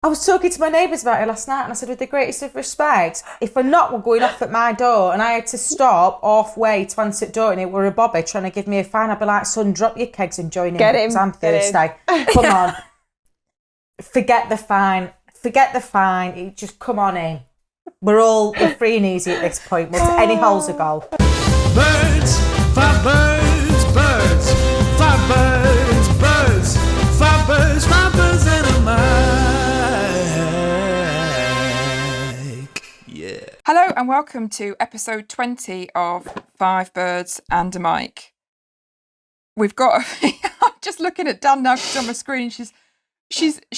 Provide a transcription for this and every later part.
I was talking to my neighbours about it last night, and I said, with the greatest of respect, if a knock were going off at my door and I had to stop halfway to answer the door and it were a bobby trying to give me a fine, I'd be like, son, drop your kegs and join in because I'm thirsty. Come on. Forget the fine. Just come on in. We're free and easy at this point. Any holes a go. Birds, 5 birds, birds, 5 birds, birds, 5 birds, 5 birds and a mic. Yeah. Hello and welcome to episode 20 of 5 Birds and a Mic. We've got I'm just looking at Dan now because on my screen she's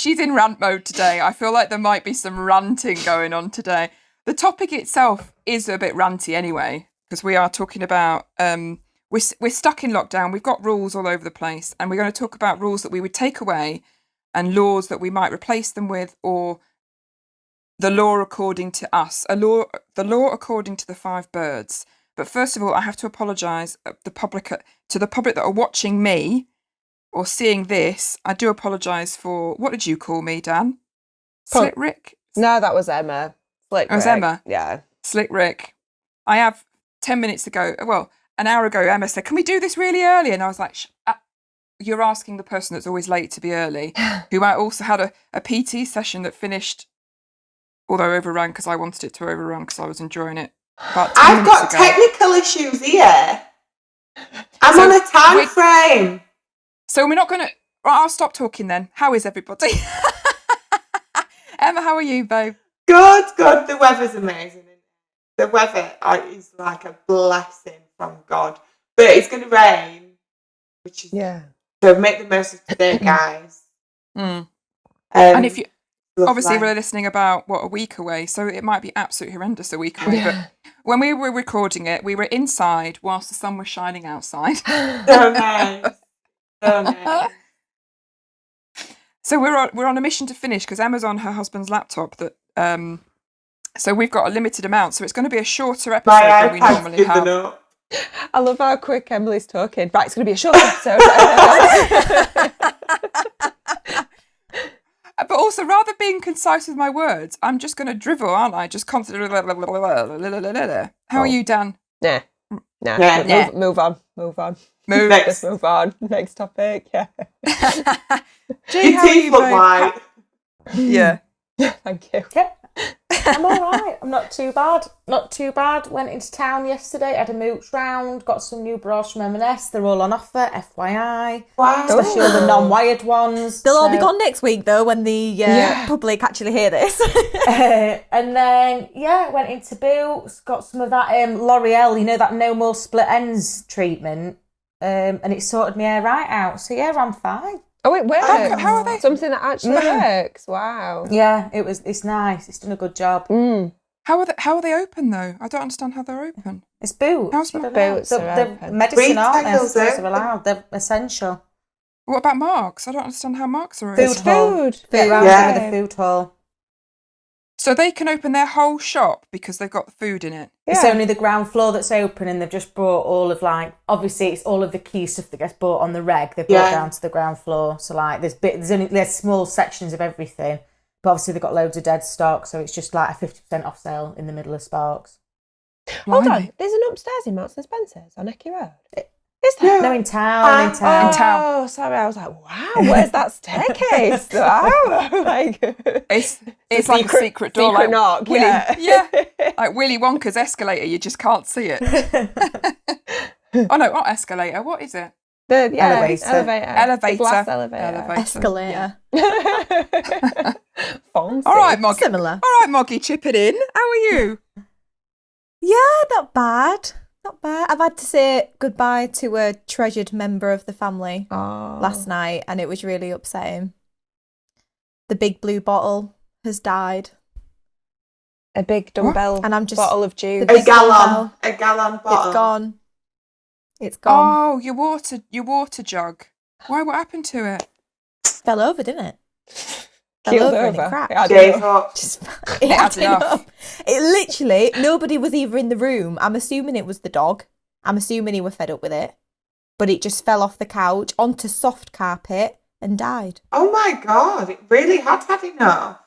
in rant mode today. I feel like there might be some ranting going on today. The topic itself is a bit ranty anyway, because we are talking about we're stuck in lockdown. We've got rules all over the place, and we're going to talk about rules that we would take away and laws that we might replace them with, or the law according to us, the law according to the 5 birds. But first of all, I have to apologise to the public that are watching me or seeing this. I do apologise for, what did you call me, Dan? Slick Rick? No, that was Emma. Slick Rick. It was Emma? Yeah. Slick Rick. I have 10 minutes ago, well, an hour ago, Emma said, can we do this really early? And I was like, you're asking the person that's always late to be early, who I also had a PT session that finished, although overran because I wanted it to overrun because I was enjoying it. I've got technical issues here. I'm on a time frame. So we're not going to... I'll stop talking then. How is everybody? Emma, how are you, babe? Good. The weather's amazing. The weather is like a blessing from God. But it's going to rain, which is... Yeah. So make the most of today, guys. And if you... Lovely. Obviously, we're listening about, a week away, so it might be absolutely horrendous a week away. Yeah. But when we were recording it, we were inside whilst the sun was shining outside. So nice. So we're on a mission to finish because Emma's on her husband's laptop. So we've got a limited amount, so it's going to be a shorter episode than we normally have. Up. I love how quick Emily's talking. Right, it's going to be a short episode. But also, rather being concise with my words, I'm just going to drivel, aren't I? Just constantly. How are you, Dan? Nah. Move on. Next. Just move on. Next topic. Yeah. Gee, how are you, babe? Yeah. Thank you. Yeah. I'm all right. I'm not too bad. Went into town yesterday, had a mooch round, got some new bras from M&S. They're all on offer, FYI. Wow. Especially all the non-wired ones. They'll all be gone next week, though, when the public actually hear this. And then, went into Boots, got some of that L'Oreal, that no more split ends treatment. And it sorted my hair right out. So, I'm fine. Oh, it works. How are they? Something that actually works. Wow. Yeah, it's nice. It's done a good job. How are they open though? I don't understand how they're open. It's Boots. How's Boots? The medicine aren't necessarily allowed. They're essential. What about marks? I don't understand how marks are open. Food hall. Food. The food hall. So they can open their whole shop because they've got the food in it. Yeah. It's only the ground floor that's open, and they've just brought all of obviously it's all of the key stuff that gets bought on the reg. They've brought down to the ground floor. So there's small sections of everything, but obviously they've got loads of dead stock. So it's just like a 50% off sale in the middle of Sparks. Hold on, there's an upstairs in Marks and Spencer's on Ecky Road. Is there? Yeah. No, in town. Oh, sorry. I was like, wow, where's that staircase? Wow. It's like a secret door. Secret knock, yeah. Like Willy Wonka's escalator, you just can't see it. Oh, no, not escalator. What is it? The Elevator. The glass elevator. Escalator. Fancy. All right, Moggy. Similar. All right, Moggy, chip it in. How are you? Yeah, not bad. I've had to say goodbye to a treasured member of the family last night, and it was really upsetting. The big blue bottle has died. A big dumbbell and I'm just bottle of juice. A gallon bottle. It's gone. Oh, your water jug. Why? What happened to it? Fell over, didn't it? Keeled And it over. cracked. It It had had enough. enough. It literally, nobody was either in the room. I'm assuming it was the dog. I'm assuming he was fed up with it. But it just fell off the couch onto soft carpet and died. Oh my God, it really had enough.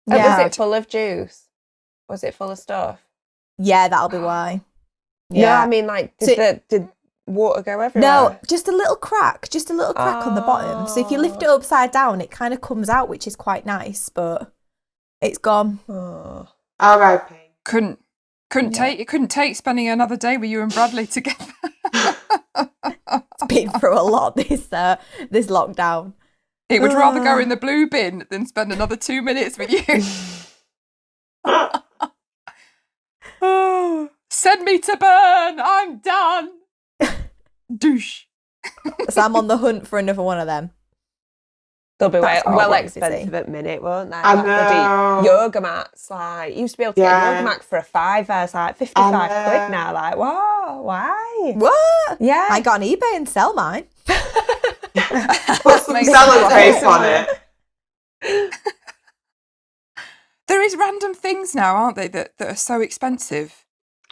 Yeah. Was it full of juice? Was it full of stuff? Yeah, that'll be why. No, Yeah. I mean, like, did water go everywhere? No, just a little crack on the bottom. So if you lift it upside down, it kind of comes out, which is quite nice, but it's gone. Oh. R.I.P. Couldn't take spending another day with you and Bradley together. It's been through a lot this lockdown. It would rather go in the blue bin than spend another 2 minutes with you. Send me to burn. I'm done. Douche. So I'm on the hunt for another one of them. They'll be That's well what expensive at minute, won't they? I Like know. bloody yoga mats. Like, you used to be able to get a yoga mat for a £5. It's like 55 quid now. Like, what? Why? What? Yeah. I got on eBay and sell mine. Put some seller's face on it. There is random things now, aren't they, that are so expensive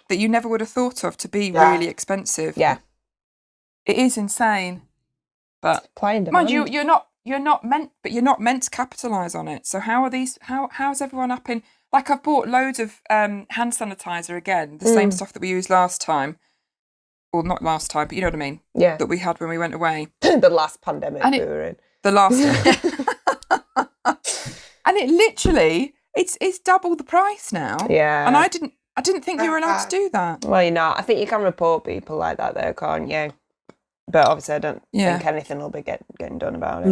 that you never would have thought of to be really expensive. Yeah. It is insane. But Playing mind you, you're not meant to capitalise on it. So how's everyone up in, like, I've bought loads of hand sanitizer again, the same stuff that we used last time. Well, not last time, but you know what I mean? Yeah. That we had when we went away. The last pandemic And we were in. The last and it literally it's double the price now. Yeah. And I didn't think you were allowed to do that. Well, you're not. I think you can report people like that though, can't you? But obviously I don't think anything will be getting done about it.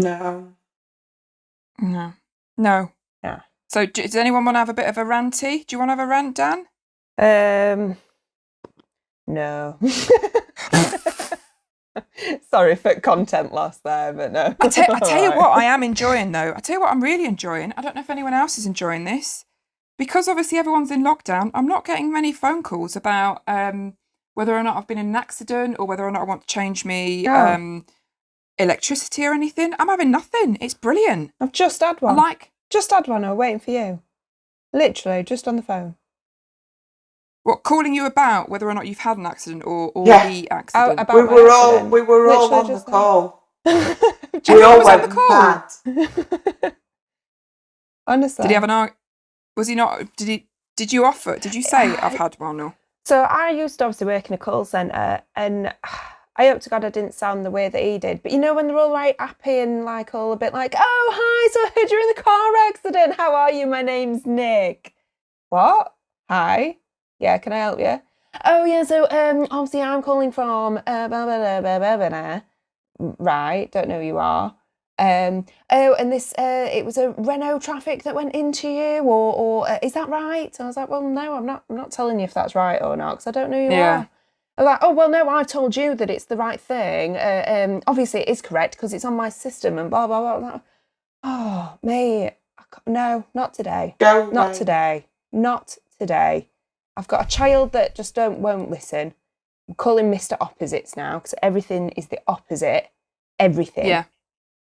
No. Yeah. So does anyone want to have a bit of a ranty? Do you want to have a rant, Dan? No. Sorry for content loss there, but no. I tell you what I am enjoying though. I tell you what I'm really enjoying. I don't know if anyone else is enjoying this. Because obviously everyone's in lockdown, I'm not getting many phone calls about whether or not I've been in an accident or whether or not I want to change me electricity or anything. I'm having nothing. It's brilliant. I've just had one. Just had one. I'm waiting for you. Literally, just on the phone. What, calling you about whether or not you've had an accident or the accident? About We were accident. all on the call. We all went mad. Honestly. Did he have an Was he not? Did you offer? Did you say I've had one or? So I used to obviously work in a call centre, and I hope to God I didn't sound the way that he did. But you know when they're all right, happy and like all a bit like, oh hi, so I heard you're in the car accident. How are you? My name's Nick. What? Hi. Yeah, can I help you? Oh yeah, so obviously I'm calling from blah, blah, blah, blah, blah, blah. Right, don't know who you are. Oh, and this it was a Renault Traffic that went into you, or is that right? And I was like, well, no, I'm not telling you if that's right or not because I don't know who you are. I was like, oh well, no, I've told you that it's the right thing. Obviously it is correct because it's on my system and blah blah blah. Like, oh mate, no, not today. Not today. Not today. I've got a child that just won't listen. I'm calling Mr. Opposites now because everything is the opposite. Everything. Yeah.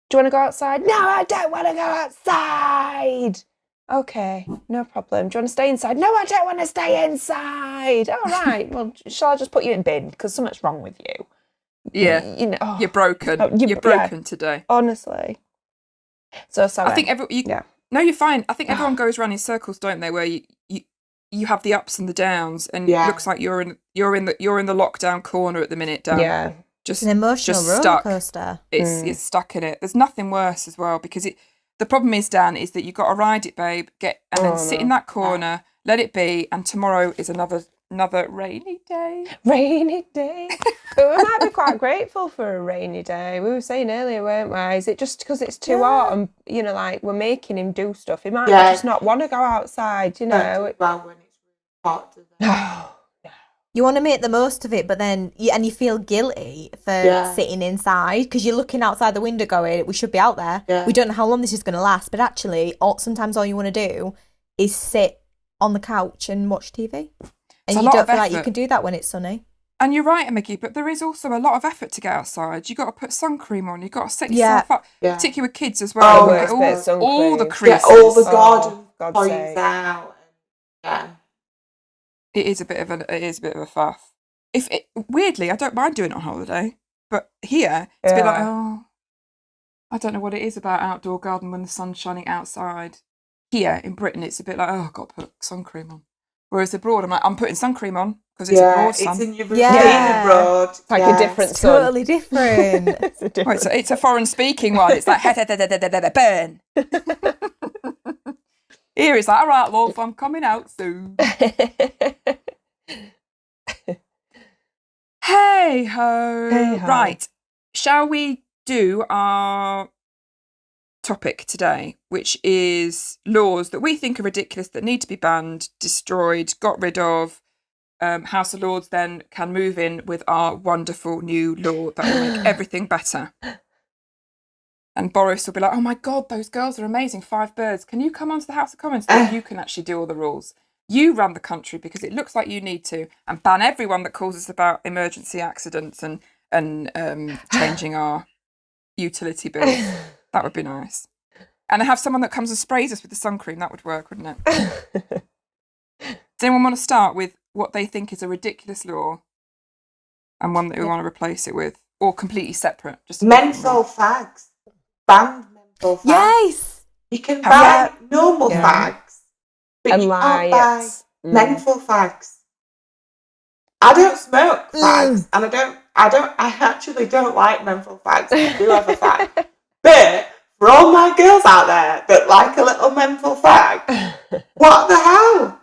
Do you want to go outside? No, I don't want to go outside. Okay, no problem. Do you want to stay inside? No, I don't want to stay inside. All right. Well, shall I just put you in bin because something's wrong with you? Yeah. You know, you're broken. You're broken today. Honestly. So sorry. I think No, you're fine. I think everyone goes around in circles, don't they? Where you have the ups and the downs, and it looks like you're in the lockdown corner at the minute, Dan. Yeah. Just an emotional roller coaster. It's stuck in it. There's nothing worse as well because the problem is, Dan, is that you've got to ride it, babe. Then sit in that corner, let it be, and tomorrow is another rainy day. Rainy day. But we might be quite grateful for a rainy day. We were saying earlier, weren't we? Is it just because it's too hot and like we're making him do stuff? He might just not want to go outside. You know. Well, when it's hot. You want to make the most of it, but then you feel guilty for sitting inside because you're looking outside the window going, we should be out there. Yeah. We don't know how long this is going to last, but actually, sometimes all you want to do is sit on the couch and watch TV. And you don't feel like you can do that when it's sunny. And you're right, Mickey, but there is also a lot of effort to get outside. You've got to put sun cream on. You've got to set yourself up, particularly with kids as well. All the creases. All the garden points out. Yeah. It is a bit of a faff. Weirdly, I don't mind doing it on holiday, but here it's a bit like, I don't know what it is about outdoor garden when the sun's shining outside. here in Britain, it's a bit like, oh, I've got to put sun cream on. Whereas abroad, I'm like, I'm putting sun cream on because it's abroad sun. It's in your routine abroad. It's like a different sun. Totally different. It's a foreign speaking one. It's like, burn. Here it's like, all right, love, I'm coming out soon. Hey ho. Right. Shall we do our topic today, which is laws that we think are ridiculous, that need to be banned, destroyed, got rid of. House of Lords then can move in with our wonderful new law that will make everything better. And Boris will be like, oh my God, those girls are amazing, 5 birds. Can you come onto the House of Commons so you can actually do all the rules? You run the country because it looks like you need to, and ban everyone that calls us about emergency accidents and changing our utility bills. That would be nice. And have someone that comes and sprays us with the sun cream. That would work, wouldn't it? Does anyone want to start with what they think is a ridiculous law and one that we want to replace it with, or completely separate? Just menthol fags. Banned menthol fags. Yes. You can buy normal fags, but And you can't buy menthol fags. I don't smoke fags, and I actually don't like menthol fags. I do have a fag. But for all my girls out there that like a little menthol fag, what the hell?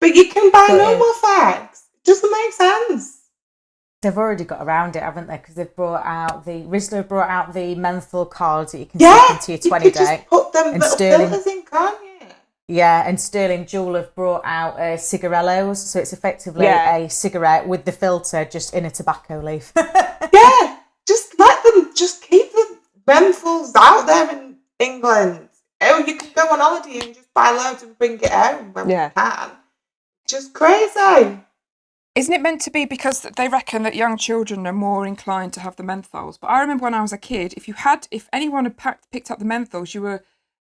But you can buy normal fags. It doesn't make sense. They've already got around it, haven't they? Because they've brought out Rizzler brought out the menthol cards that you can stick into your 20 day. Just put them little filters in, can't you? Yeah, and Sterling Jewel have brought out cigarellos, so it's effectively a cigarette with the filter just in a tobacco leaf. Just let them, just keep the menthols out there in England. Oh, you can go on holiday and just buy loads and bring it home when you can. Just crazy. Isn't it meant to be because they reckon that young children are more inclined to have the menthols? But I remember when I was a kid, if anyone had picked up the menthols,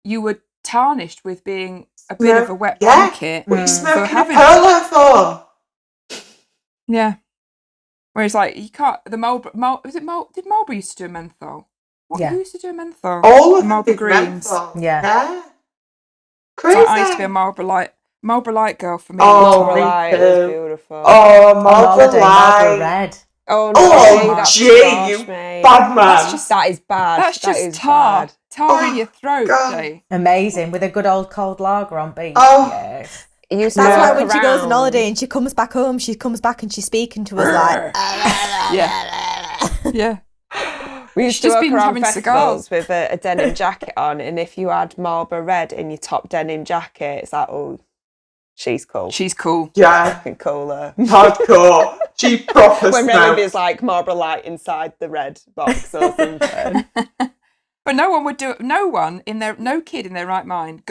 you were tarnished with being a bit of a wet blanket. What are you smoking a polo for? Yeah. Whereas, like, you can't. The Marlboro. Did Marlboro used to do a menthol? Who used to do a menthol? All of them Marlboro did Greens. menthol. Yeah. Crazy. So I used to be a Marlboro Light girl for me. Marlboro Light is beautiful. Oh, Marlboro Light. Red. Oh, no. Oh, that's gee, harsh, you mate. bad man. That is bad. That's That just is tar. bad. Tar in your throat, God. Jay. Amazing, with a good old cold lager on beach. Oh. Yes. That's That's why when she goes on holiday and she comes back home, she comes back and she's speaking to us like, Yeah. We used She's to just walk been around having festivals cigars. with a denim jacket on, and if you had Marlboro Red in your top denim jacket, it's like, oh, she's cool. She's cool. Yeah. Fucking cooler. Hardcore. She proper When smokes. Rellaby's like Marlboro Light inside the red box or something. But no one would do it. No kid in their right mind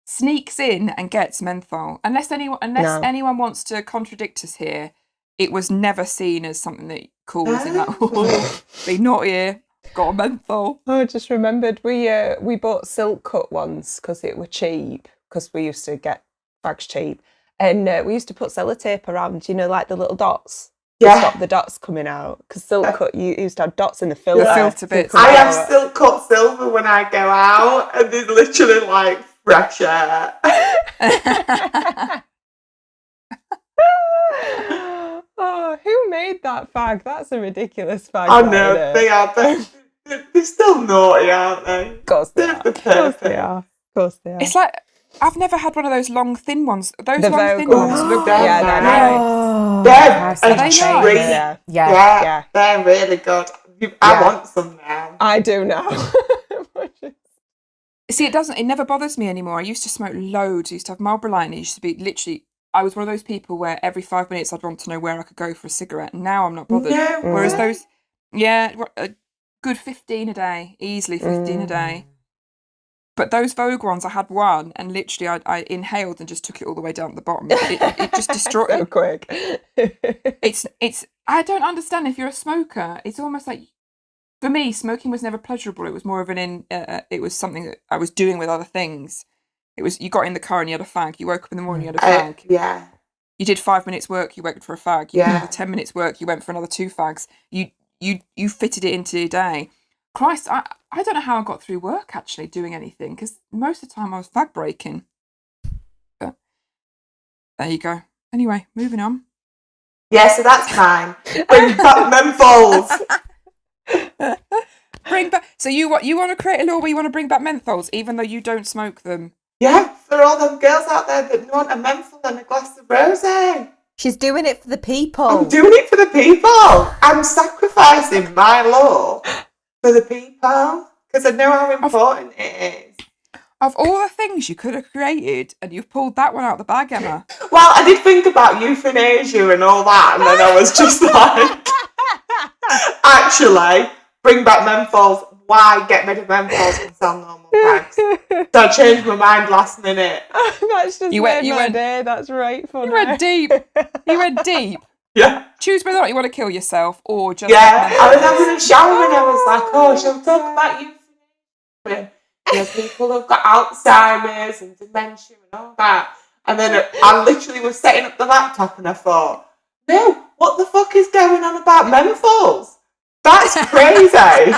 sneaks in and gets menthol. Unless anyone wants to contradict us here, it was never seen as something that cool was in that. Be not here. Got a menthol. I just remembered we bought silk cut ones because it were cheap, because we used to get fags cheap, and we used to put sellotape around, like the little dots. To stop the dots coming out, because silk cut you used to have dots in the filter. The filter bits. I have silk cut silver when I go out, and there's literally like fresh air. Oh, who made that fag? That's a ridiculous fag. I know, they are. They're still naughty, aren't they? Of course they are. Of course they are. Of course they are. It's like, I've never had one of those long, thin ones. Those The long, thin Vogue ones look Yeah, they're nice. They're they treat. nice? Yeah, they're really good. I want some now. I do now. See, it never bothers me anymore. I used to smoke loads. I used to have Marlboro Light, and it used to be literally, I was one of those people where every 5 minutes I'd want to know where I could go for a cigarette. And now I'm not bothered. No. Whereas those, a good 15 a day, easily 15 a day. But those Vogue ones, I had one, and literally I inhaled and just took it all the way down to the bottom. It just destroyed so quick. It's. I don't understand. If you're a smoker, it's almost like, for me, smoking was never pleasurable. It was more of it was something that I was doing with other things. It was, you got in the car and you had a fag. You woke up in the morning, you had a fag. Yeah. You did 5 minutes work, you went for a fag. You did 10 minutes work, you went for another 2 fags. You fitted it into your day. Christ, I don't know how I got through work actually doing anything because most of the time I was fag breaking. But there you go. Anyway, moving on. Yeah, so that's mine. Bring back menthols. Bring back. So you want to create a law where you want to bring back menthols, even though you don't smoke them? Yeah, for all them girls out there that want a menthol and a glass of rosé. She's doing it for the people. I'm doing it for the people. I'm sacrificing my law for the people because I know how important it is. Of all the things you could have created, and you've pulled that one out of the bag, Emma. Well, I did think about euthanasia and all that, and then I was just like, actually, bring back menthols. Why get rid of menthols and sell normal bags? So I changed my mind last minute. That's just You made went- my day. That's right funny. You went deep. You went deep. Yeah. Choose whether or not you want to kill yourself or just. Yeah, I was having a shower and I was like, oh, she'll talk about euthanasia. You know, people have got Alzheimer's and dementia and all that. And then I literally was setting up the laptop and I thought, no, what the fuck is going on about menthols? That's crazy.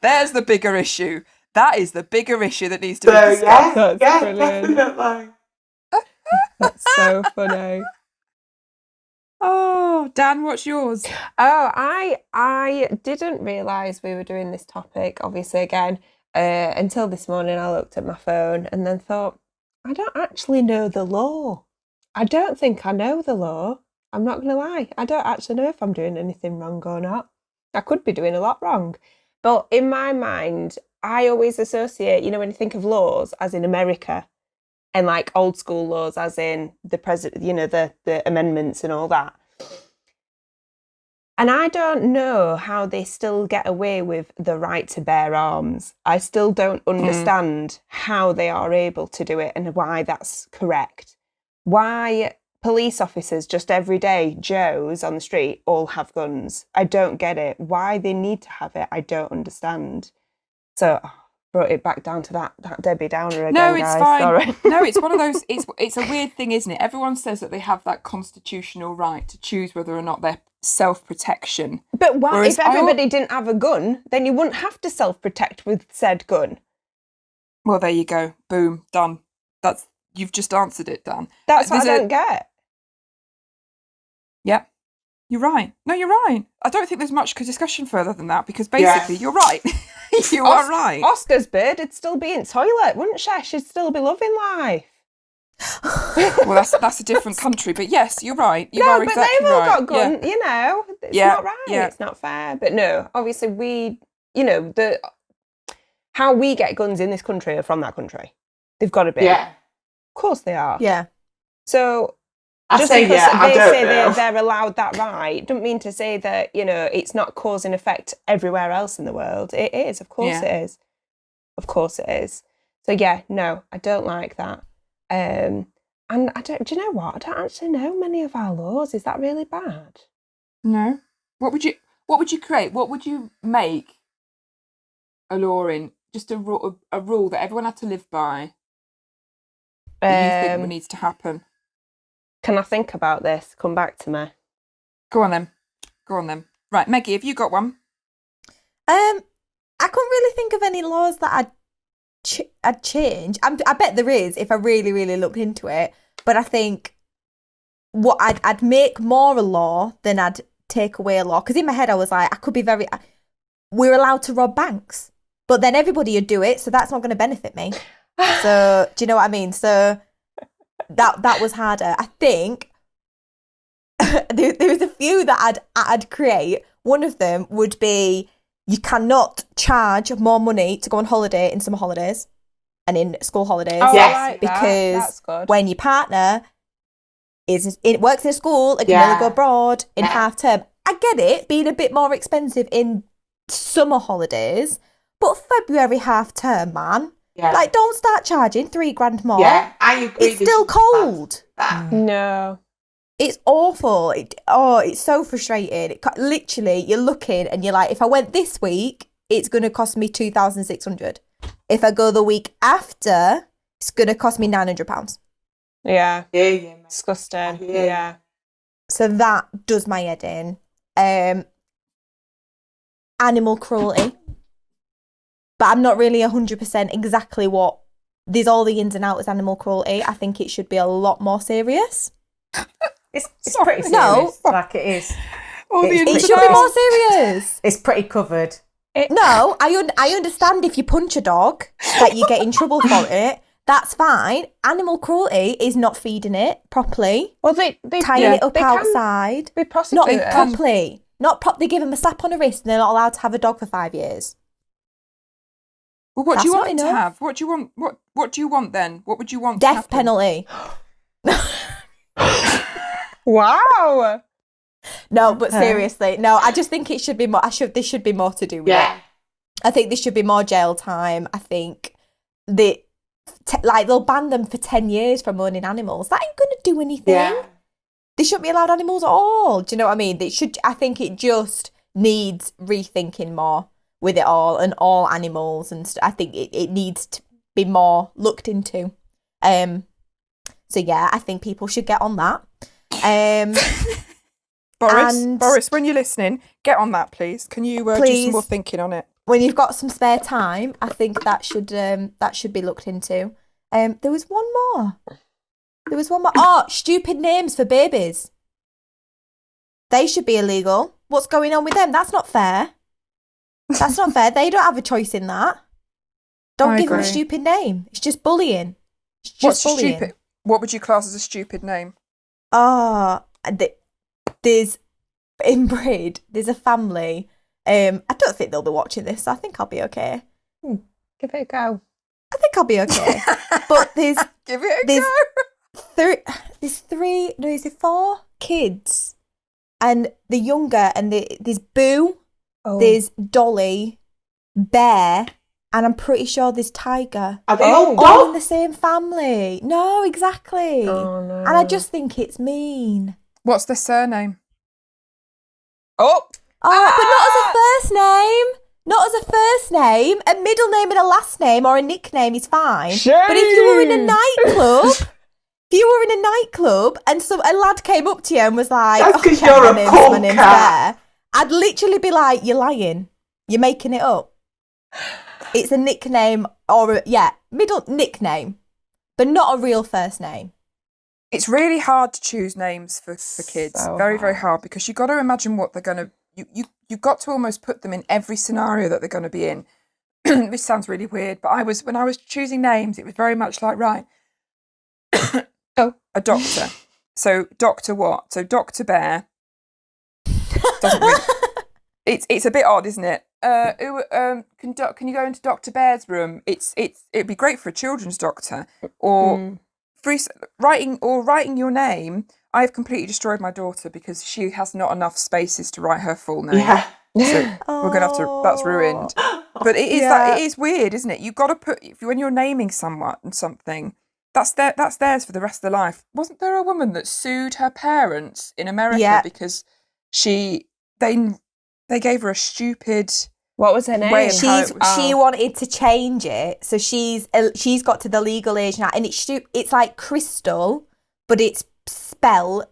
There's the bigger issue. That is the bigger issue that needs to be So discussed. yeah, That's brilliant. definitely. That's so funny. Oh, Dan, what's yours? Oh, I didn't realise we were doing this topic, obviously, again, until this morning. I looked at my phone and then thought, I don't actually know the law. I don't think I know the law. I'm not going to lie. I don't actually know if I'm doing anything wrong or not. I could be doing a lot wrong. But in my mind, I always associate, when you think of laws, as in America, and like old school laws, as in the president, the amendments and all that. And I don't know how they still get away with the right to bear arms. I still don't understand how they are able to do it and why that's correct. Why police officers just everyday Joes on the street all have guns. I don't get it. Why they need to have it, I don't understand. So brought it back down to that Debbie Downer again. No, it's guys. fine. Sorry. No, it's one of those. It's a weird thing, isn't it? Everyone says that they have that constitutional right to choose whether or not they're self-protection. But why? Whereas If everybody didn't have a gun, then you wouldn't have to self-protect with said gun. Well, there you go. Boom, done. You've just answered it, Dan. That's what I There's don't get. Yep. You're right. No, you're right. I don't think there's much discussion further than that because basically you're right. You are right. Oscar's bird would still be in toilet, wouldn't she? She'd still be loving life. Well, that's a different country, but yes, you're right. You No, are but exactly they've all right. got guns, It's Yeah, not right. yeah. It's not fair. But no, obviously how we get guns in this country are from that country. They've got to be. Yeah. Of course they are. Yeah. So I just say because yeah, I they don't say know. they're allowed that right, don't mean to say that, it's not cause and effect everywhere else in the world. It is, of course Yeah. it is. Of course it is. So yeah, no, I don't like that. And do you know what? I don't actually know many of our laws. Is that really bad? No. What would you create? What would you make a law in? Just a rule that everyone had to live by that you think needs to happen. Can I think about this? Come back to me. Go on then. Right, Meggie, have you got one? I couldn't really think of any laws that I'd change. I bet there is if I really, really looked into it. But I think what I'd make more a law than I'd take away a law. Because in my head I was like, we're allowed to rob banks, but then everybody would do it, so that's not going to benefit me. So do you know what I mean? So that was harder. I think there's a few that I'd create. One of them would be you cannot charge more money to go on holiday in summer holidays and in school holidays. Oh, Yes. I like that. Because That's good. when your partner works in a school and can Yeah. only go abroad in Yeah. half term, I get it being a bit more expensive in summer holidays, but February half term, man, Yeah. like don't start charging $3,000 more. Yeah, I agree. It's still cold. No. It's awful. It's so frustrating. Literally, you're looking and you're like, if I went this week, it's going to cost me 2,600. If I go the week after, it's going to cost me £900. Yeah. Yeah. Disgusting. Yeah. Yeah. So that does my head in. animal cruelty. But I'm not really 100% exactly what. There's all the ins and outs of animal cruelty. I think it should be a lot more serious. It's pretty serious. No. Like it is. It should be more serious. It's pretty covered. No, I understand if you punch a dog that you get in trouble for it. That's fine. Animal cruelty is not feeding it properly. Well, they tying it up outside. Be prosecuted. Not properly. They give them a slap on the wrist and they're not allowed to have a dog for 5 years. Well, what do you That's want not to enough. have? What do you want? What do you want then? What would you want? Death to happen? penalty. Wow. No, but seriously, no. I just think it should be more. There should be more to do with it. I think there should be more jail time. I think they'll ban them for 10 years from owning animals. That ain't gonna do anything. Yeah. They shouldn't be allowed animals at all. Do you know what I mean? I think it just needs rethinking more with it all and all animals, and I think it needs to be more looked into. So yeah, I think people should get on that. Boris, when you're listening, get on that, please. Can you do some more thinking on it? When you've got some spare time, I think that should be looked into. There was one more. Oh, stupid names for babies. They should be illegal. What's going on with them? That's not fair. That's not fair. They don't have a choice in that. Don't give them a stupid name. It's just bullying. What's bullying. Stupid? What would you class as a stupid name? There's inbred. There's a family. I don't think they'll be watching this, so I think I'll be okay. Give it a go. I think I'll be okay. But there's give it a go. There's 4 kids, and the younger, and there's Boo, there's Dolly, Bear, and I'm pretty sure there's Tiger. Are they all in the same family? No, exactly. Oh no! And I just think it's mean. What's the surname? But not as a first name. Not as a first name. A middle name and a last name or a nickname is fine. Shame. But if you were in a nightclub, and a lad came up to you and was like, That's because you're a my name's cat. Bear, I'd literally be like, you're lying. You're making it up. It's a nickname middle nickname, but not a real first name. It's really hard to choose names for kids. So very, very hard, because you've got to imagine what they're going to... You've got to almost put them in every scenario that they're going to be in. Which sounds really weird, but when I was choosing names, it was very much like, right, a doctor. So Dr. what? So Dr. Bear. Doesn't really... It's a bit odd, isn't it? Can you go into Dr. Bear's room? It'd be great for a children's doctor. Or writing your name. I have completely destroyed my daughter because she has not enough spaces to write her full name. Yeah. So we're gonna have to. That's ruined. But it is it is weird, isn't it? You've got to put, when you're naming someone something, that's theirs for the rest of their life. Wasn't there a woman that sued her parents in America because they gave her a stupid... What was her name? She wanted to change it, so she's got to the legal age now, and it's like Crystal, but it's spelled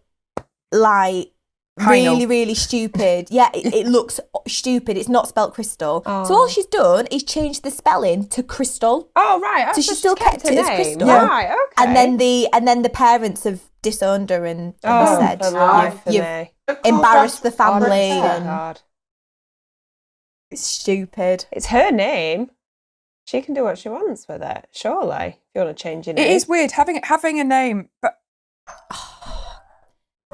like really, really stupid. Yeah, it looks stupid. It's not spelled Crystal. Oh. So all she's done is changed the spelling to Crystal. Oh right, so she still kept it as Crystal. Yeah. Right, okay. And then the parents have disowned her and said you've embarrassed the family. God. It's stupid. It's her name. She can do what she wants with it, surely. If you want to change your name. It is weird having a name, but I'm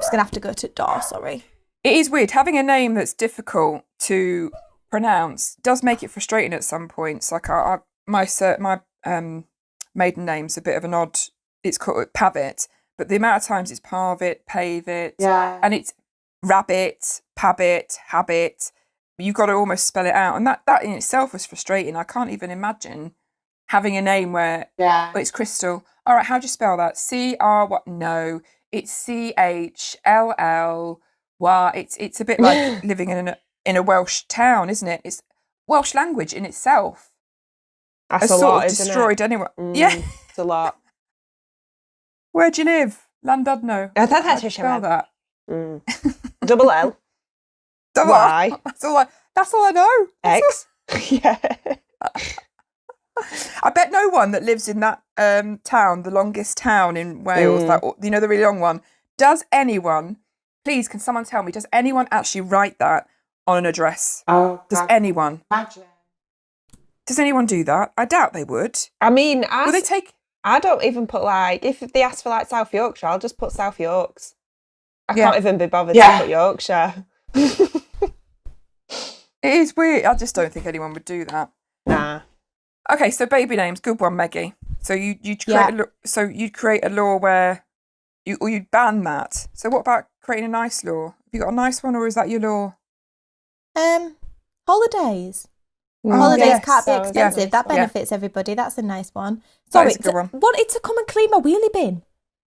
just gonna have to go to the door. Sorry. It is weird having a name that's difficult to pronounce. Does make it frustrating at some points. Like my maiden name's a bit of an odd. It's called Pavit, but the amount of times it's Parvit, Pavit, and it's Rabbit, Pabbit, Habit. You've got to almost spell it out, and that in itself was frustrating. I can't even imagine having a name where it's Crystal. All right, how do you spell that? C-R what? No, it's C-H-L-L-Y. It's a bit like living in a Welsh town, isn't it? It's Welsh language in itself. That's a lot, isn't destroyed it? Anyway. Yeah, it's a lot. Where do you live? Llandudno. I thought that's how spell that. Double L. Why? That's all I know. Eggs. Yeah. I bet no one that lives in that town, the longest town in Wales, that the really long one. Does anyone? Please, can someone tell me? Does anyone actually write that on an address? Oh, Does God. anyone? Imagine. Does anyone do that? I doubt they would. I mean, Will they take? I don't even put if they ask for South Yorkshire, I'll just put South Yorks. I can't even be bothered to put Yorkshire. It is weird. I just don't think anyone would do that. Nah. Okay, so baby names, good one, Meggie. So you'd create a law where you'd ban that. So what about creating a nice law? Have you got a nice one, or is that your law? Holidays. Oh, Holidays can't be so expensive. That benefits everybody. That's a nice one. That Sorry, is a good one. wanted to come and clean my wheelie bin.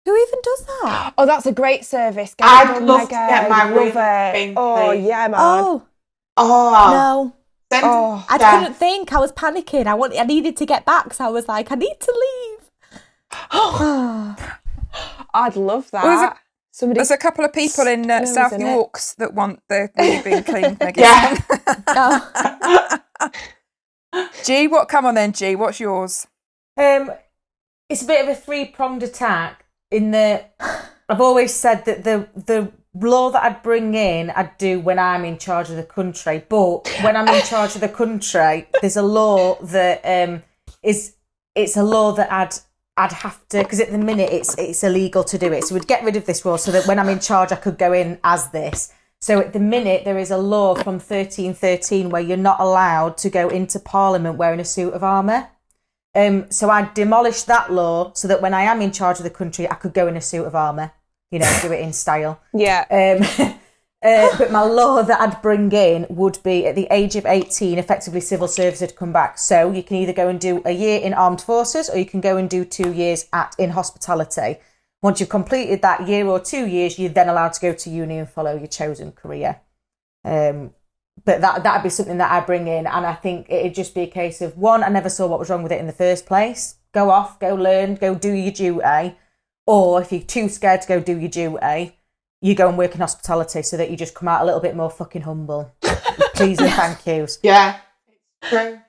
Who even does that? Oh, that's a great service. I'd love to get my wheelie bin Oh, clean. yeah, man. Oh. No. I Yeah. couldn't think. I was panicking. I needed to get back, so I was like, I need to leave. I'd love that. Well, Somebody. There's a couple of people in South Yorks that want their wheelie bin cleaned, Meggie. Yeah. G, come on then, G, what's yours? It's a bit of a three-pronged attack in that I've always said that the law that I'd bring in, I'd do when I'm in charge of the country. But when I'm in charge of the country, there's a law that it's a law that I'd have to, because at the minute it's illegal to do it. So we'd get rid of this law so that when I'm in charge, I could go in as this. So at the minute, there is a law from 1313 where you're not allowed to go into Parliament wearing a suit of armour. So I demolished that law so that when I am in charge of the country, I could go in a suit of armour, do it in style. Yeah. But my law that I'd bring in would be at the age of 18, effectively civil service had come back. So you can either go and do a year in armed forces or you can go and do 2 years in hospitality. Once you've completed that year or 2 years, you're then allowed to go to uni and follow your chosen career. But that'd be something that I bring in, and I think it'd just be a case of, one, I never saw what was wrong with it in the first place. Go off, go learn, go do your duty. Or if you're too scared to go do your duty, you go and work in hospitality so that you just come out a little bit more fucking humble. Please and thank yous. Yeah, it's true.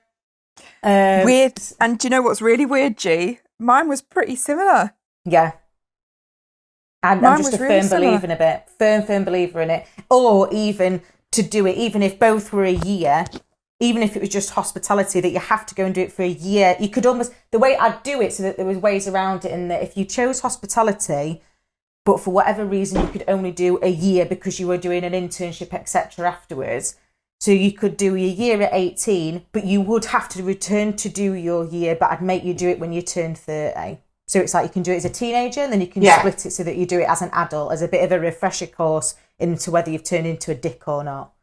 Weird. And do you know what's really weird, G? Mine was pretty similar. Yeah. And I'm just a firm believer in it. Or even to do it, even if both were a year, even if it was just hospitality, that you have to go and do it for a year. You could almost, the way I'd do it so that there was ways around it, in that if you chose hospitality, but for whatever reason you could only do a year because you were doing an internship, etc. afterwards. So you could do your year at 18, but you would have to return to do your year, but I'd make you do it when you turn 30. So it's like you can do it as a teenager and then you can split it so that you do it as an adult, as a bit of a refresher course into whether you've turned into a dick or not.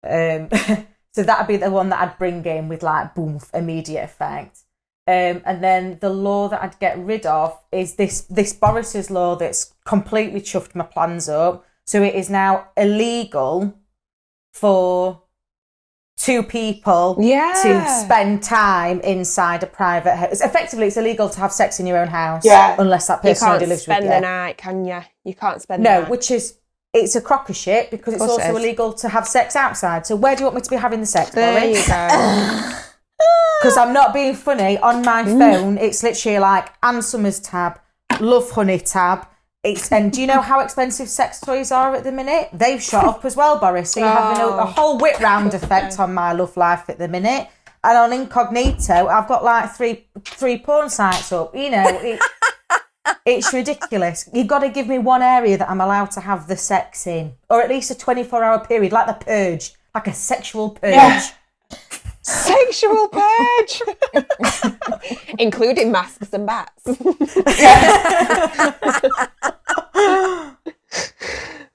So that'd be the one that I'd bring in with boom, immediate effect. And then the law that I'd get rid of is this Boris's law that's completely chuffed my plans up. So it is now illegal for two people to spend time inside a private house. Effectively, it's illegal to have sex in your own house unless that person already lives with you. You can't spend the night, can you? You can't spend the night. No, which is, it's a crock of shit because it's also illegal to have sex outside. So where do you want me to be having the sex, There Boris? you go. Because I'm not being funny. On my phone, it's literally like Ann Summers tab, Love Honey tab. And do you know how expensive sex toys are at the minute? They've shot up as well, Boris. So you're having a whole whip round effect on my love life at the minute. And on incognito, I've got three porn sites up. It's ridiculous. You've got to give me one area that I'm allowed to have the sex in, or at least a 24-hour period, like the purge, like a sexual purge. Yeah. Sexual purge, including masks and bats.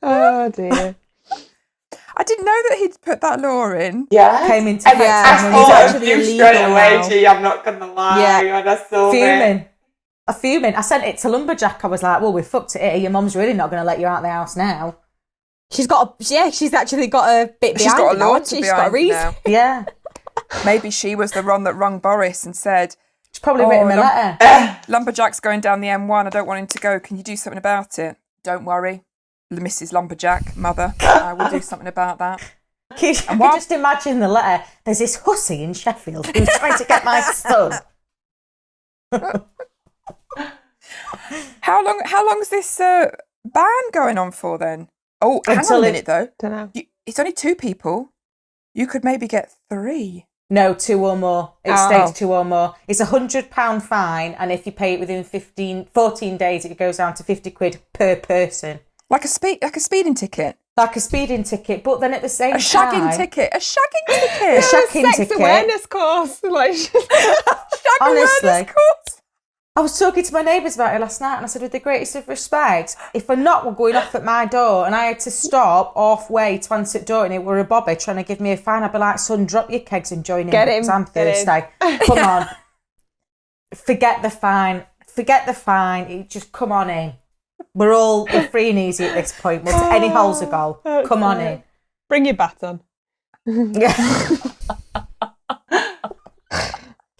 Oh dear! I didn't know that he'd put that law in. Yeah, came into effect. I thought of you straight away, G. I'm not gonna lie. Yeah, when I saw it. Fuming. I sent it to Lumberjack. I was like, "Well, we fucked it. Your mum's really not going to let you out of the house now." She's actually got a bit behind. She's got a law to She's got a reason. Yeah. Maybe she was the one that rung Boris and said, she's probably written a letter. Lumberjack's going down the M1. I don't want him to go. Can you do something about it? Don't worry. Mrs. Lumberjack, mother. I will do something about that. Can you just imagine the letter? There's this hussy in Sheffield who's trying to get my son. How long's this ban going on for then? Oh, hang on a minute though. Don't know. It's only 2 people. You could maybe get 3. No, 2 or more. It states 2 or more. It's £100 fine, and if you pay it within 14 days, it goes down to £50 per person. Like a speeding ticket. Like a speeding ticket, but then at the same A shagging time... ticket. A shagging ticket. A shagging Sex ticket. awareness course. Like, Honestly. I was talking to my neighbours about it last night, and I said, with the greatest of respect, if a knock were going off at my door and I had to stop halfway to answer the door and it were a bobby trying to give me a fine, I'd be like, son, drop your kegs and join in. Get him. Because I'm thirsty. Come on. Forget the fine. Just come on in. We're free and easy at this point. Any holes a go. Come on in. bring your baton. Who's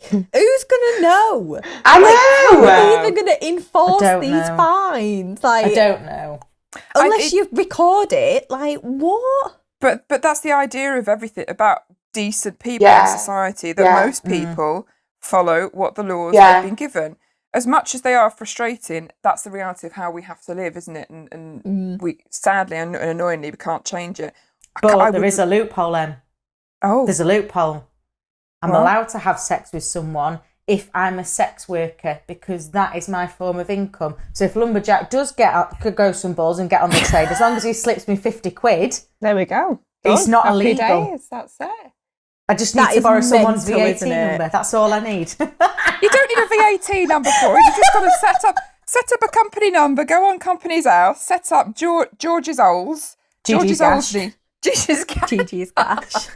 gonna know? I know. How are you even gonna enforce these know. fines? Like, I don't know. Unless you record it, like what? But that's the idea of everything about decent people in society, that most people follow what the laws have been given. As much as they are frustrating, that's the reality of how we have to live, isn't it? And we, sadly and annoyingly, we can't change it. But there is a loophole, Em. Oh. There's a loophole. I'm allowed to have sex with someone if I'm a sex worker, because that is my form of income. So if Lumberjack does could go some balls and get on the trade, as long as he slips me £50, there we go. It's not Happy illegal. days, that's it. I just need to borrow someone's VAT number. That's all I need. You don't need a VAT number for it. You've just got to set up a company number, go on company's house, set up George's Olds. Gigi's Oldsy. Gigi's Gash. Gigi's Gash.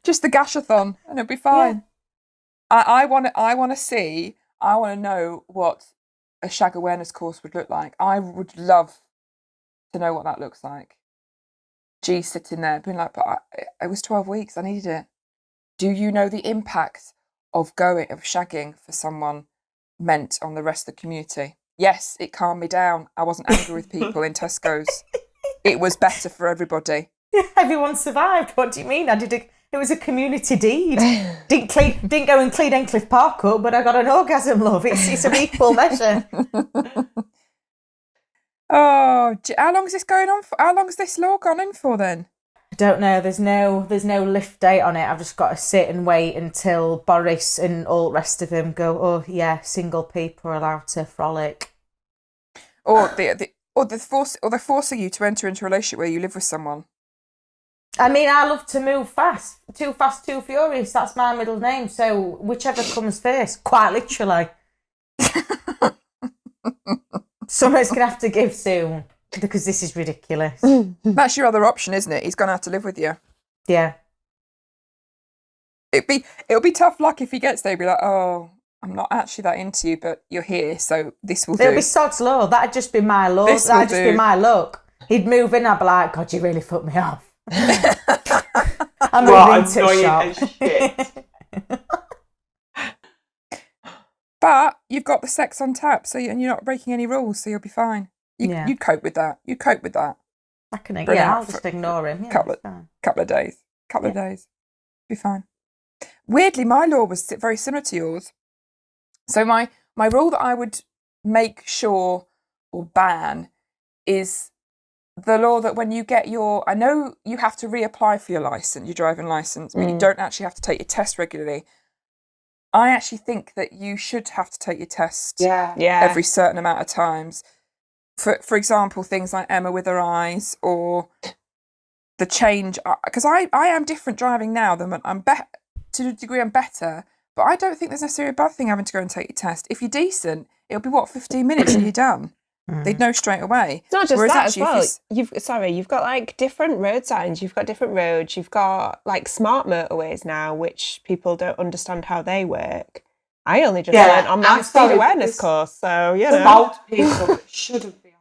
Just the gashathon, and it'll be fine. Yeah. I want to know what a shag awareness course would look like. I would love to know what that looks like. G sitting there being like, but it was 12 weeks, I needed it. Do you know the impact of shagging for someone meant on the rest of the community? Yes, it calmed me down. I wasn't angry with people in Tesco's. It was better for everybody. Everyone survived. What do you mean? It was a community deed. Didn't go and clean Endcliffe Park up, but I got an orgasm, love. It's an equal measure. Oh, how long is this going on for? How long has this law gone in for then? I don't know. There's no lift date on it. I've just got to sit and wait until Boris and all the rest of them go, oh yeah, single people are allowed to frolic. Or they're forcing you to enter into a relationship where you live with someone. I mean, I love to move fast. Too fast, too furious. That's my middle name. So whichever comes first, quite literally. Someone's going to have to give soon, because this is ridiculous. That's your other option, isn't it? He's going to have to live with you. Yeah. It'll be tough luck if he gets there. He'll be like, oh, I'm not actually that into you, but you're here, so this will do. It'll be sod's law. That'd just be my law. That'd just be my luck. He'd move in, I'd be like, God, you really fucked me off. I'm moving to shop. But you've got the sex on tap, and you're not breaking any rules, so you'll be fine. You'd cope with that. You'd cope with that. I can, I'll just ignore him. Yeah, couple of days. Couple of days. Be fine. Weirdly, my law was very similar to yours. So my rule that I would make sure or ban is the law that when you get I know you have to reapply for your driving licence, but you don't actually have to take your test regularly. I actually think that you should have to take your test every certain amount of times. For example, things like Emma with her eyes, or the change. Because I am different driving now than I'm to a degree I'm better, but I don't think there's necessarily a bad thing having to go and take your test. If you're decent, it'll be 15 minutes and you're done. They'd know straight away. It's not just that as well. You've got like different road signs, you've got different roads, you've got like smart motorways now, which people don't understand how they work. I only just learned on my speed awareness course, so Old people shouldn't be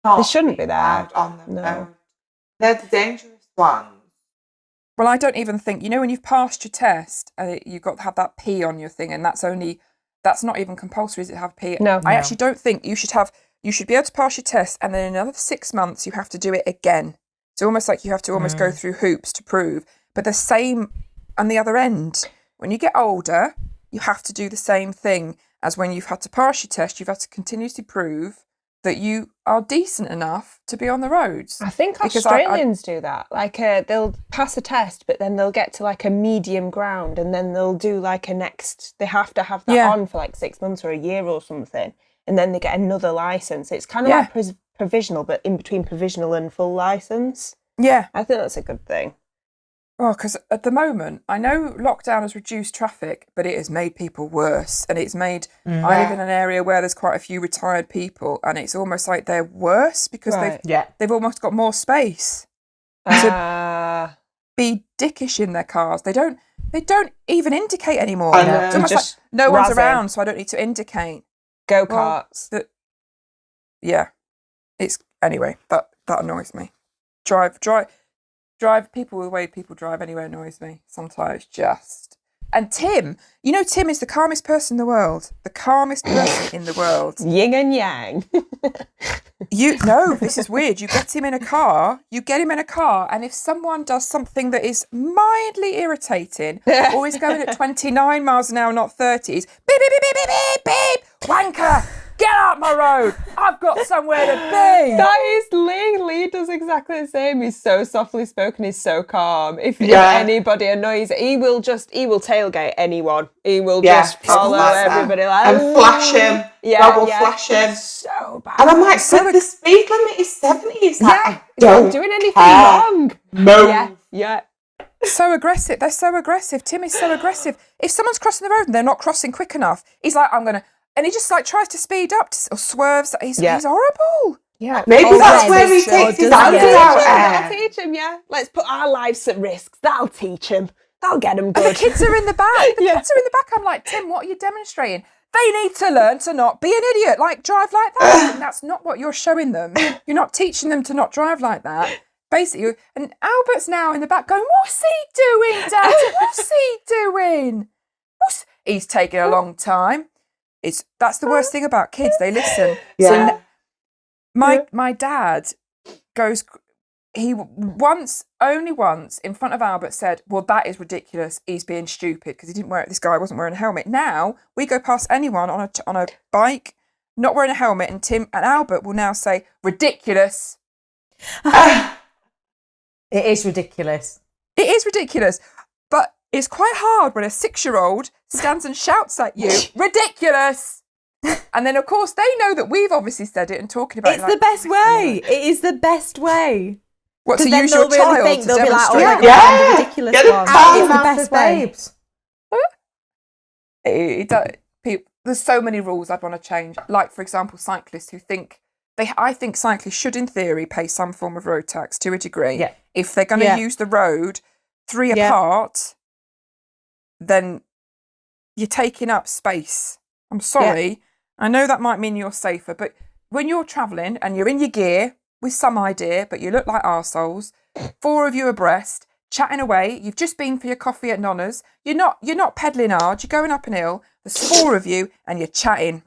on them. They shouldn't be there. On them. No. They're the dangerous ones. Well, I don't even think, when you've passed your test, you've got to have that P on your thing, and that's not even compulsory, is it, have P? No. I actually don't think you should have you should be able to pass your test, and then in another 6 months you have to do it again. It's almost like you have to almost go through hoops to prove. But the same on the other end. When you get older, you have to do the same thing as when you've had to pass your test. You've had to continuously prove that you are decent enough to be on the roads. I think Australians do that. Like they'll pass a test, but then they'll get to like a medium ground, and then they'll do like a next. They have to have that on for like 6 months or a year or something, and then they get another license. It's kind of like provisional, but in between provisional and full license. Yeah, I think that's a good thing. Well, because at the moment, I know lockdown has reduced traffic, but it has made people worse. And it's made, I live in an area where there's quite a few retired people, and it's almost like they're worse because they've almost got more space to be dickish in their cars. They don't even indicate anymore. It's almost like no one's around, so I don't need to indicate. Go-karts. Anyway, that annoys me. Drive people, the way people drive anyway annoys me sometimes just. And Tim is the calmest person in the world. The calmest person in the world. Yin and yang. This is weird. You get him in a car, and if someone does something that is mildly irritating, or is going at 29 miles an hour, not 30s, beep, beep, beep, beep, beep, beep, beep, wanker, get out my road. I've got somewhere to be. That is Lee. Lee does exactly the same. He's so softly spoken. He's so calm. If anybody annoys, he will tailgate anyone. He will just follow everybody and flash him. Flash him. So bad. And I'm like, the speed limit is 70. It's like, I don't doing anything wrong. Move. Yeah. So aggressive. They're so aggressive. Tim is so aggressive. If someone's crossing the road and they're not crossing quick enough, he's like, and he just like tries to speed up or swerves. He's horrible. Yeah. Maybe that's where he takes his anger out. I'll teach him, Let's put our lives at risk. That'll teach him. That'll get him good. And the kids are in the back. Kids are in the back. I'm like, Tim, what are you demonstrating? They need to learn to not be an idiot. Like, drive like that. And that's not what you're showing them. You're not teaching them to not drive like that. Basically, and Albert's now in the back going, what's he doing, Dad? What's he doing? He's taking a long time. That's the worst thing about kids. They listen. Yeah. So my dad goes. He only once in front of Albert said, "Well, that is ridiculous. He's being stupid because this guy wasn't wearing a helmet." Now we go past anyone on a bike not wearing a helmet, and Tim and Albert will now say, "Ridiculous." It is ridiculous. It is ridiculous, but it's quite hard when a 6-year-old stands and shouts at you, ridiculous. And then, of course, they know that we've obviously said it and talking about it. It's the best way. It is the best way. What, to use your child to they'll demonstrate? Be like, oh, the ridiculous one. It's the best way. There's so many rules I'd want to change. Like, for example, cyclists who I think cyclists should, in theory, pay some form of road tax to a degree. Yeah. If they're going to use the road 3 apart, then you're taking up space. I'm sorry. Yeah. I know that might mean you're safer, but when you're travelling and you're in your gear with some idea, but you look like arseholes, 4 of you abreast, chatting away, you've just been for your coffee at Nonna's, you're not pedalling hard, you're going up an hill, there's 4 of you and you're chatting.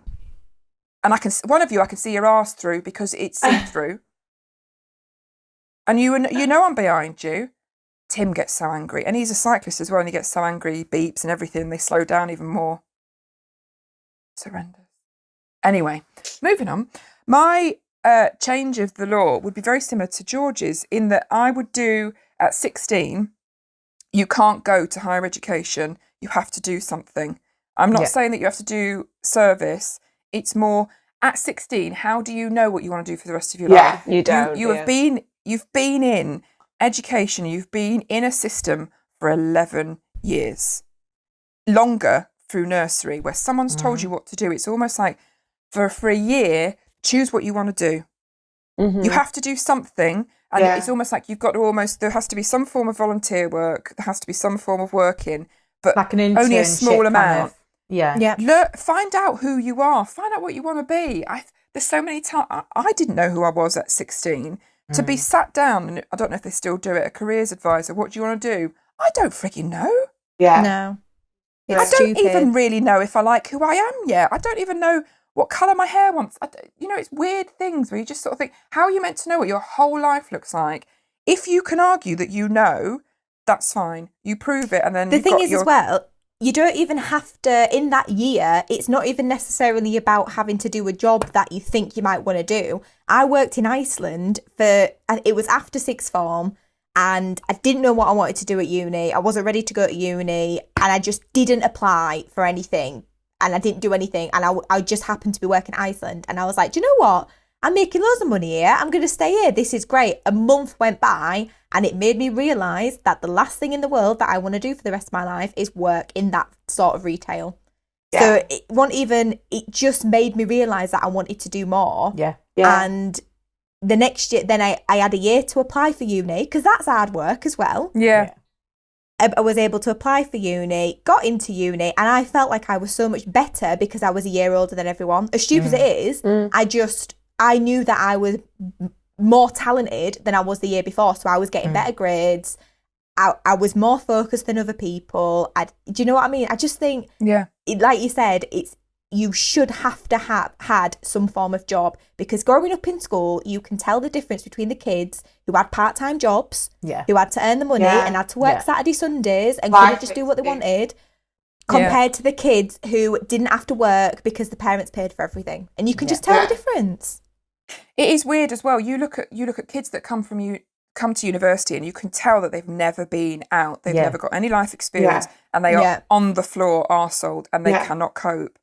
And one of you I can see your arse through because it's see-through. And you know I'm behind you. Tim gets so angry. And he's a cyclist as well, and he gets so angry, he beeps and everything, and they slow down even more. It's horrendous. Anyway, moving on. My change of the law would be very similar to George's in that I would do at 16, you can't go to higher education, you have to do something. I'm not saying that you have to do service. It's more, at 16, how do you know what you want to do for the rest of your life? You don't. You've been in education, you've been in a system for 11 years. Longer through nursery, where someone's told you what to do. It's almost like for a year, choose what you want to do. Mm-hmm. You have to do something, and it's almost like you've got to there has to be some form of volunteer work, there has to be some form of working, but like an only a small amount. Find out who you are. Find out what you want to be. There's so many times I didn't know who I was at 16. To be sat down, and I don't know if they still do it, a careers advisor, what do you want to do? I don't freaking know. Yeah. No. I don't even really know if I like who I am yet. I don't even know what colour my hair wants. It's weird things where you just sort of think, how are you meant to know what your whole life looks like? If you can argue that you know, that's fine. You prove it, and then The thing is, as well, you don't even have to, in that year, it's not even necessarily about having to do a job that you think you might want to do. I worked in Iceland it was after sixth form, and I didn't know what I wanted to do at uni. I wasn't ready to go to uni, and I just didn't apply for anything. And I didn't do anything, and I just happened to be working in Iceland, and I was like, do you know what? I'm making loads of money here. I'm going to stay here. This is great. A month went by, and it made me realise that the last thing in the world that I want to do for the rest of my life is work in that sort of retail. Yeah. So it just made me realise that I wanted to do more. Yeah. And the next year, then I had a year to apply for uni, because that's hard work as well. Yeah. I was able to apply for uni, got into uni, and I felt like I was so much better because I was a year older than everyone. As stupid as it is, I knew that I was more talented than I was the year before, so I was getting better grades. I was more focused than other people. Do you know what I mean? I just think, like you said, you should have to have had some form of job, because growing up in school, you can tell the difference between the kids who had part-time jobs, who had to earn the money and had to work Saturday, Sundays and couldn't just do what they wanted, compared to the kids who didn't have to work because the parents paid for everything. And you can just tell the difference. It is weird as well. You look at kids that come to university, and you can tell that they've never been out. They've never got any life experience, and they are on the floor, arseholed, and they cannot cope.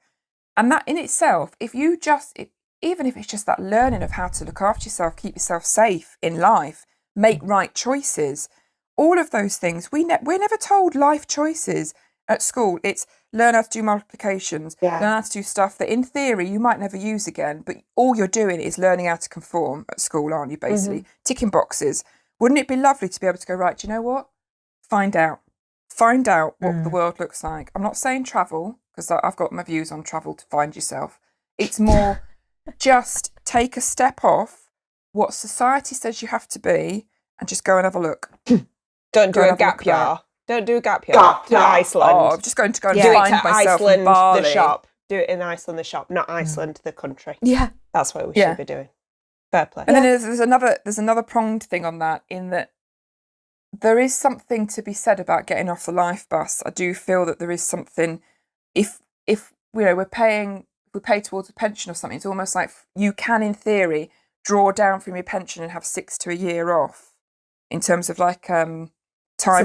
And that in itself, even if it's just that learning of how to look after yourself, keep yourself safe in life, make right choices, all of those things, we're never told life choices at school. It's learn how to do multiplications, learn how to do stuff that in theory you might never use again, but all you're doing is learning how to conform at school, aren't you, basically? Ticking boxes. Wouldn't it be lovely to be able to go, right, do you know what? Find out what the world looks like. I'm not saying travel, because I've got my views on travel to find yourself. It's more just take a step off what society says you have to be and just go and have a look. Don't do a gap year. Don't do a gap year to Iceland. Oh, I'm just going to go and do find it to myself Iceland, in Bali. the shop. Do it in Iceland, the shop, not Iceland, the country. Yeah. That's what we should be doing. Fair play. And then there's another pronged thing on that, in that there is something to be said about getting off the life bus. I do feel that there is something, if we pay towards a pension or something, it's almost like you can, in theory, draw down from your pension and have 6 to a year off, in terms of like time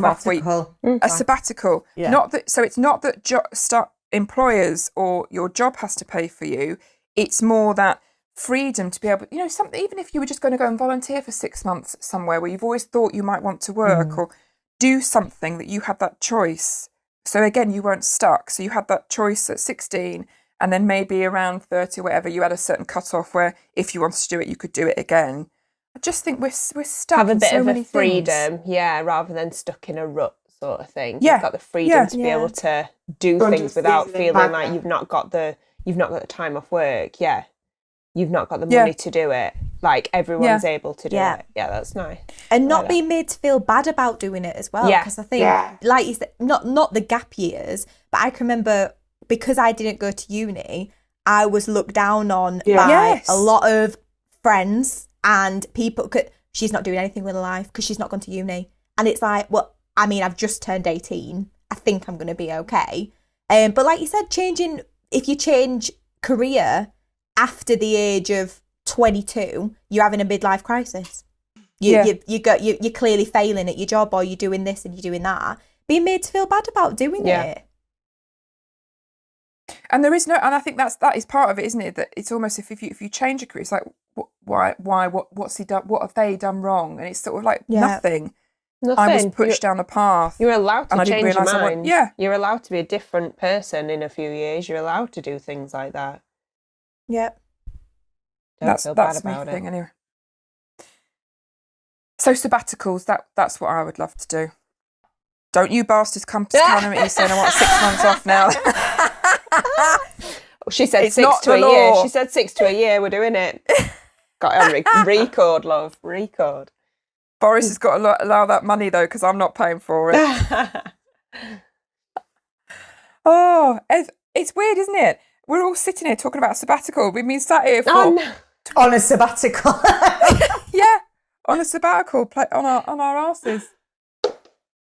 off. A sabbatical. Yeah. It's not that employers or your job has to pay for you. It's more that freedom to be able, something, even if you were just going to go and volunteer for 6 months somewhere where you've always thought you might want to work, or do something that you had that choice. So again, you weren't stuck. So you had that choice at 16, and then maybe around 30 or whatever, you had a certain cut-off where if you wanted to do it, you could do it again. I just think we're stuck have a in bit so of many a freedom, things. rather than stuck in a rut sort of thing. Yeah. You've got the freedom to be able to do things without feeling like you've not got the time off work. Yeah. You've not got the money to do it. Like everyone's able to do it. Yeah, that's nice. And not being made to feel bad about doing it as well. Yeah. Because I think, like you said, not the gap years, but I can remember, because I didn't go to uni, I was looked down on by a lot of friends and people. She's not doing anything with her life because she's not gone to uni. And it's like, well, I mean, I've just turned 18. I think I'm going to be okay. But like you said, if you change career after the age of 22, you're having a midlife crisis. You're clearly failing at your job, or you're doing this and you're doing that. Being made to feel bad about doing it. And there is no, and I think that is part of it, isn't it? That it's almost if you change a career, it's like why what's he done? What have they done wrong? And it's sort of like nothing. I was pushed down a path. You're allowed to change your mind. Yeah, you're allowed to be a different person in a few years. You're allowed to do things like that. Yep. Don't feel bad about it. Thing, anyway. So sabbaticals, that's what I would love to do. Don't you bastards come to Canada and saying I want 6 months off now. She said it's 6 to a year. She said 6 to a year. We're doing it. Got it on record, love. Record. Boris has got to allow that money though, because I'm not paying for it. Oh, it's weird, isn't it? We're all sitting here talking about sabbatical. We've been sat here for On a sabbatical. yeah, on a sabbatical, on our asses.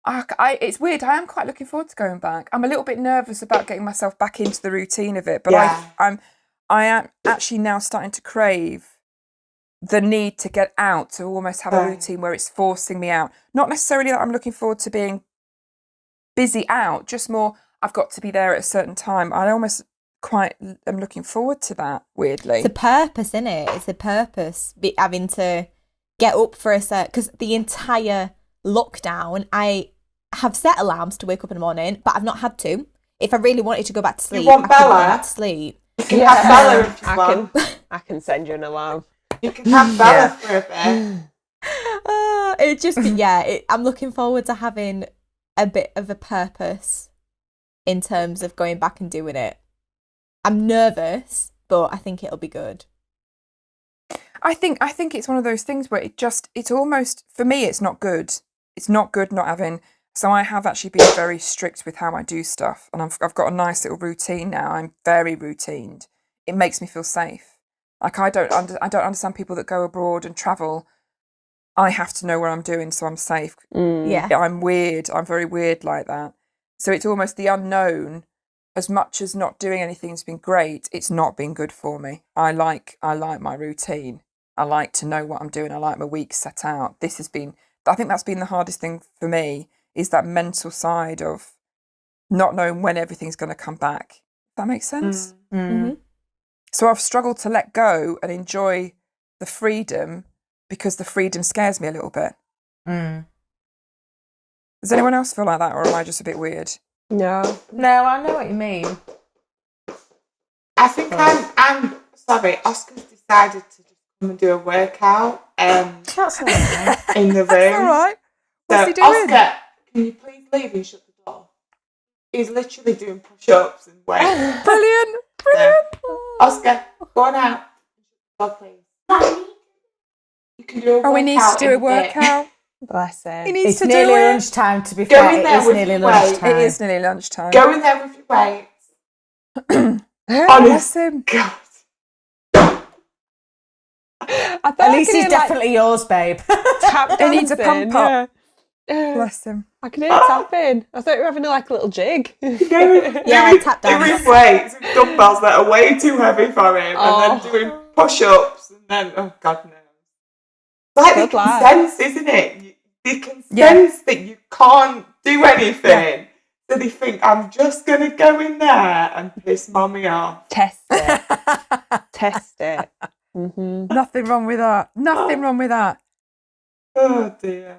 It's weird. I am quite looking forward to going back. I'm a little bit nervous about getting myself back into the routine of it, but I am actually now starting to crave the need to get out, to almost have a routine where it's forcing me out. Not necessarily that I'm looking forward to being busy out, just more I've got to be there at a certain time. I almost quite am looking forward to that, weirdly. It's a purpose, isn't it? It's a purpose, having to get up for a set, because the entire lockdown, I have set alarms to wake up in the morning, but I've not had to. If I really wanted to go back to sleep, You want I could go Bella? back to sleep. You can have Bella if you want. I can send you an alarm. You can have Bella for a bit. It just, I'm looking forward to having a bit of a purpose in terms of going back and doing it. I'm nervous, but I think it'll be good. I think it's one of those things where it's almost, for me, it's not good. It's not good not having. So I have actually been very strict with how I do stuff, and I've got a nice little routine now. I'm very routined. It makes me feel safe. Like I don't understand people that go abroad and travel. I have to know where I'm doing so I'm safe. Yeah. I'm weird. I'm very weird like that. So it's almost the unknown. As much as not doing anything's been great, it's not been good for me. I like my routine. I like to know what I'm doing. I like my week set out. I think that's been the hardest thing for me, is that mental side of not knowing when everything's going to come back. Does that make sense? Mm-hmm. So I've struggled to let go and enjoy the freedom, because the freedom scares me a little bit. Does anyone else feel like that, or am I just a bit weird? No, I know what you mean. I think I'm sorry, Oscar's decided to just come and do a workout That's all right. in the room. That's all right. What's So, he doing? Oscar, can you please leave and shut the door? He's literally doing push-ups and weights. Brilliant. So, Oscar, go on out. Shut the door, please. You can do a workout. Oh, he needs to do a in there. workout. bless He him. needs It's to do nearly it. lunchtime, to be Go fair. in It there is with nearly your weight. lunchtime. It is nearly lunchtime. Go in there with your weights. Bless Honest him. God. I thought At I least could he's hear, definitely yours, babe. tap He needs a dancing, pump up. yeah. Bless him. I can hear tapping. I thought you were having a little jig. Yeah, tap dance. Doing weights with dumbbells that are way too heavy for him, and then doing push-ups, and then God knows. Like Good they can lad. sense, isn't it? They can sense that you can't do anything, so they think I'm just gonna go in there and piss mommy off. Test it. Test it. Mm-hmm. Nothing wrong with that. Nothing wrong with that. Oh dear.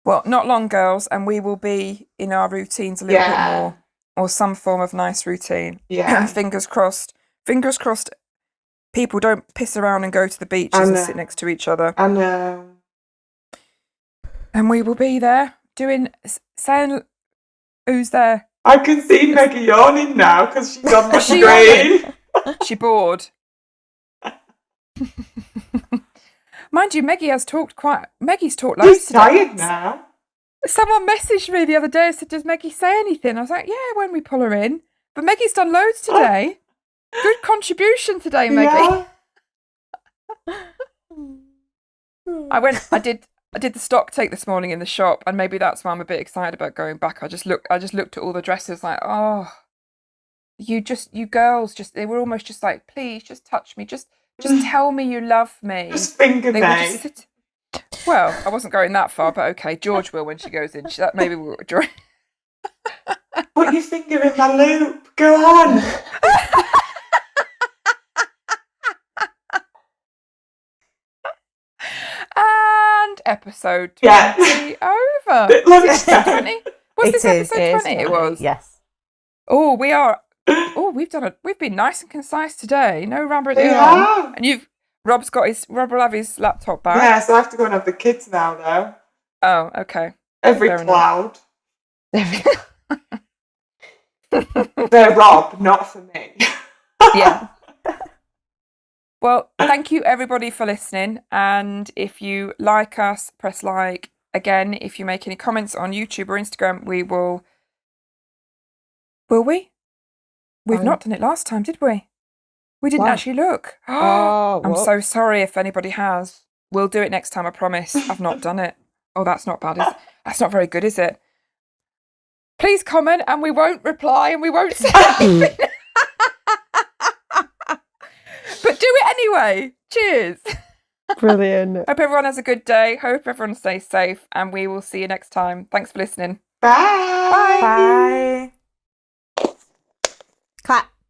Well, not long, girls, and we will be in our routines a little bit more, or some form of nice routine. Yeah. Fingers crossed. Fingers crossed. People don't piss around and go to the beaches and sit next to each other. I know. And we will be there saying, who's there? I can see Meggie yawning now because she's on my She screen. She bored. Mind you, Maggie's talked loads She's today. tired now. Someone messaged me the other day and said, does Maggie say anything? I was like, yeah, when we pull her in. But Maggie's done loads today. Good contribution today, Maggie. Yeah. I did the stock take this morning in the shop, and maybe that's why I'm a bit excited about going back. I just looked at all the dresses like, oh, you girls, they were almost just like, please, just touch me, just tell me you love me. Just finger They were me. just sit- Well, I wasn't going that far, but okay, George will when she goes in. That maybe we'll join. Put your finger in my loop. Go on. And episode 20 Yeah. over. Lunchtime. 20? Was this episode 20? It was. Yes. Oh, we are. Oh, we've been nice and concise today. No rambling We on. have. And Rob will have his laptop back. Yeah, so I have to go and have the kids now, though. Oh, okay. Every Fair cloud. They're Rob, not for me. Yeah. Well, thank you everybody for listening. And if you like us, press like. Again, if you make any comments on YouTube or Instagram, we will. Will we? We've not done it last time, did we? We didn't actually look. Oh, I'm whoops. so sorry if anybody has. We'll do it next time, I promise. I've not done it. Oh, that's not bad, that's not very good, is it? Please comment and we won't reply and we won't say anything. But do it anyway. Cheers. Brilliant. Hope everyone has a good day. Hope everyone stays safe and we will see you next time. Thanks for listening. Bye. Bye.